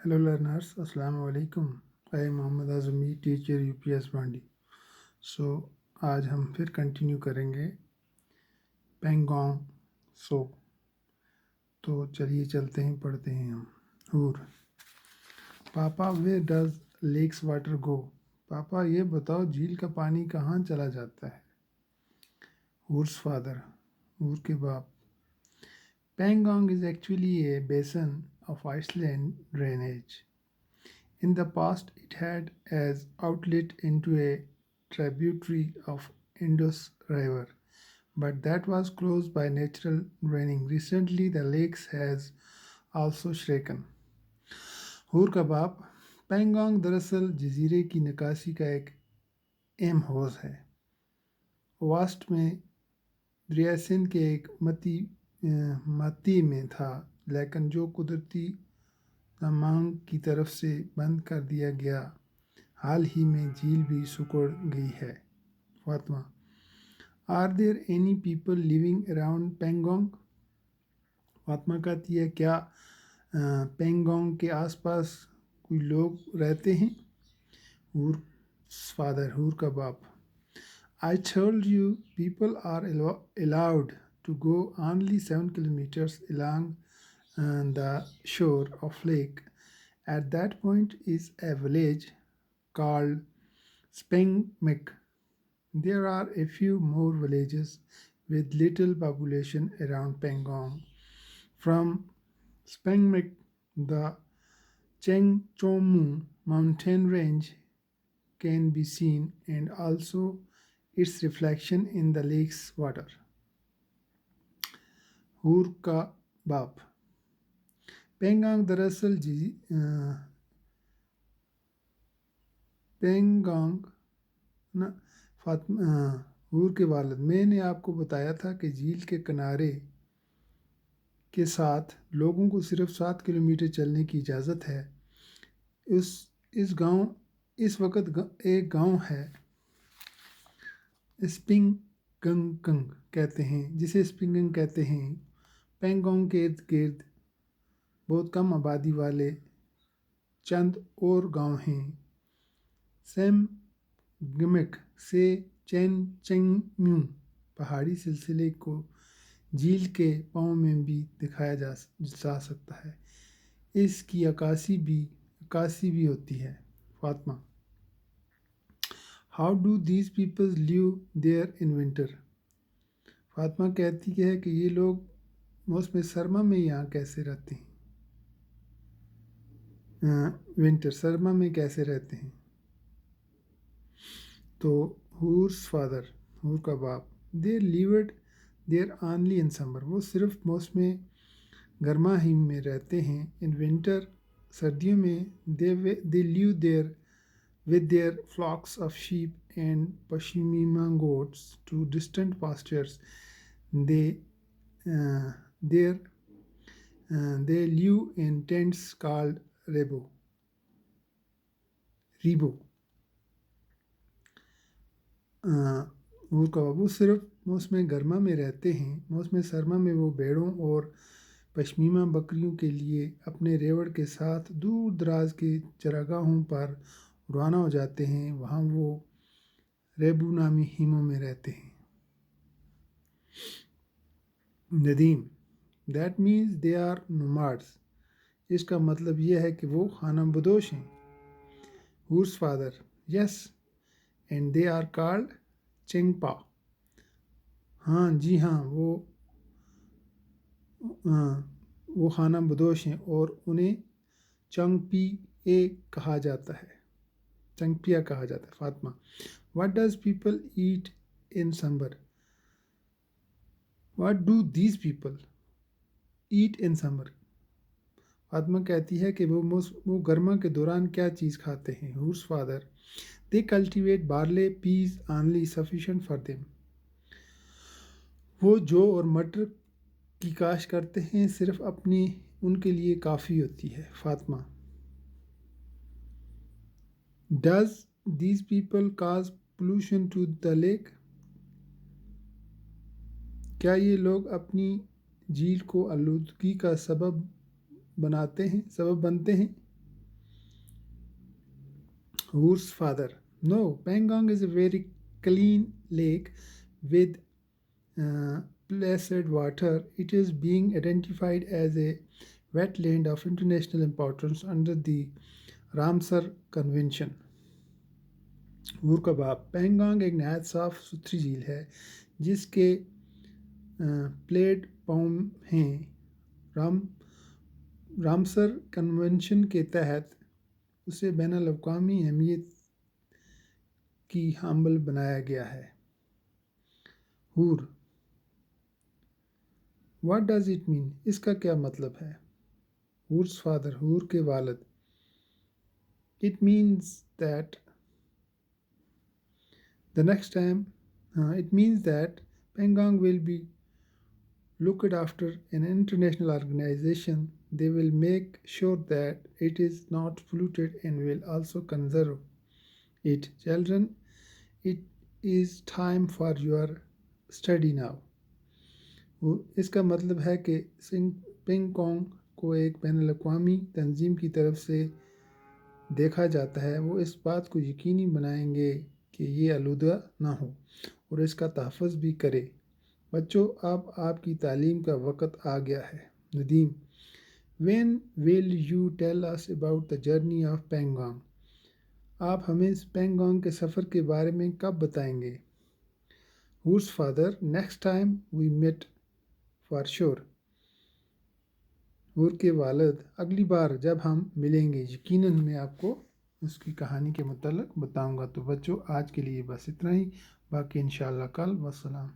Hello learners, Assalamu alaikum. I am Mohammad Azmi, teacher UPS Bandi. So आज हम फिर continue करेंगे पेंगोंग सो। तो चलिए चलते हैं, पढ़ते हैं हम। Hoor, papa where does lakes water go? पापा ये बताओ झील का पानी कहाँ चला जाता है? हूर्स फादर, हूर के बाप, Pangong is actually a basin of Iceland drainage. In the past, it had as outlet into a tributary of Indus River, but that was closed by natural draining. Recently, the lake has also shrunken. हूर का बाप, पेंगोंग दरअसल जजीरे की निकासी का एक अहम हौज है। वास्ट में दरिया सिंध के एक मती में था, लेकिन जो कुदरती तमांग की तरफ से बंद कर दिया गया। हाल ही में झील भी सुकड़ गई है। Fatima, are there any people living around Pangong? Fatima कहती है, क्या पेंगोंग के आसपास कोई लोग रहते हैं? हूर फादर, हूर का बाप, I told you people are allowed to go only 7 kilometers along the shore of lake. At that point is a village called Spengmek. There are a few more villages with little population around Pangong. From Spengmek, the Chengchomu mountain range can be seen and also its reflection in the lake's water. हूर का बाप, पेंगोंग दरअसल पेंगोंग ना हूर के वालिद, मैंने आपको बताया था कि झील के किनारे के साथ लोगों को सिर्फ 7 किलोमीटर चलने की इजाज़त है। इस वक्त एक गांव है स्पिंगंग कहते हैं, जिसे स्पिंगंग कहते हैं। पेंगोंग के इर्द गिर्द बहुत कम आबादी वाले चंद और गांव हैं। सेमगमिक से चेनचेंगम्यू पहाड़ी सिलसिले को झील के पाँव में भी दिखाया जा सकता है। इसकी अक्कासी भी होती है। Fatima, how do these peoples live there in winter? Fatima कहती है कि ये लोग मौसम सरमा में यहाँ कैसे रहते हैं? विंटर सरमा में कैसे रहते हैं? तो हूर्स फादर, हूर का बाप, they lived there only in summer, वो सिर्फ मौसम गर्मा ही में रहते हैं। इन विंटर, सर्दियों में, they live there with their flocks of sheep and pashmina goats to distant pastures. They live in tents called rebo. वो सिर्फ मौसम गर्मा में रहते हैं। मौसम सरमा में वो भेड़ों और पश्मीना बकरियों के लिए अपने रेवड़ के साथ दूर दराज के चरागाहों पर रवाना हो जाते हैं। वहाँ वो रेबू नामी हिमों में रहते हैं। नदीम, that means they are nomads, इसका मतलब यह है कि वो खाना बदोश हैं। हूर्स father, yes, and they are called Changpa, हाँ जी हाँ, वो खाना बदोश हैं और उन्हें चंगपिया कहा जाता है। Fatima, what does people eat in summer? What do these people eat in summer? Fatima कहती है कि वो गर्मा के दौरान क्या चीज़ खाते हैं। हूर्स father, they cultivate barley peas only sufficient for them, वो जौ और मटर की काश्त करते हैं, सिर्फ उनके लिए काफ़ी होती है। Fatima, does these people cause pollution to the lake? क्या ये लोग अपनी झील को आलूदगी का सबब बनते हैं? Whose father? No, Pangong is a very clean lake with placid water. It is being identified as a wetland of international importance under the Ramsar Convention. हूर का बाप पेंगोंग एक नहायत साफ सुथरी झील है जिसके प्लेटफॉर्म हैं रामसर कन्वेंशन के तहत उसे बैनुल अक़वामी अहमियत की हामिल बनाया गया है। हूर, व्हाट डज इट मीन? इसका क्या मतलब है? हूर्स फादर, हूर के वालिद। It means that the next time it means that Pangong will be looked after an international organization. They will make sure that it is not polluted and will also conserve it. Children, it is time for your study now. इसका मतलब है कि पेंगोंग को एक बैनुल अक़वामी तंजीम की तरफ से देखा जाता है। वो इस बात को यकीनी बनाएंगे कि ये आलूदा ना हो और इसका तहफ़्फ़ुज़ भी करे। बच्चों, अब आपकी तालीम का वक़्त आ गया है। Nadeem, When will you tell us about the journey of Pangong? आप हमें इस पेंगोंग के सफ़र के बारे में कब बताएंगे? Whose father? Next time we meet for sure. हूर के वालिद, अगली बार जब हम मिलेंगे यकीनन मैं आपको उसकी कहानी के मुतालिक बताऊंगा। तो बच्चों, आज के लिए बस इतना ही, बाकी इंशाअल्लाह कल। वस्सलाम।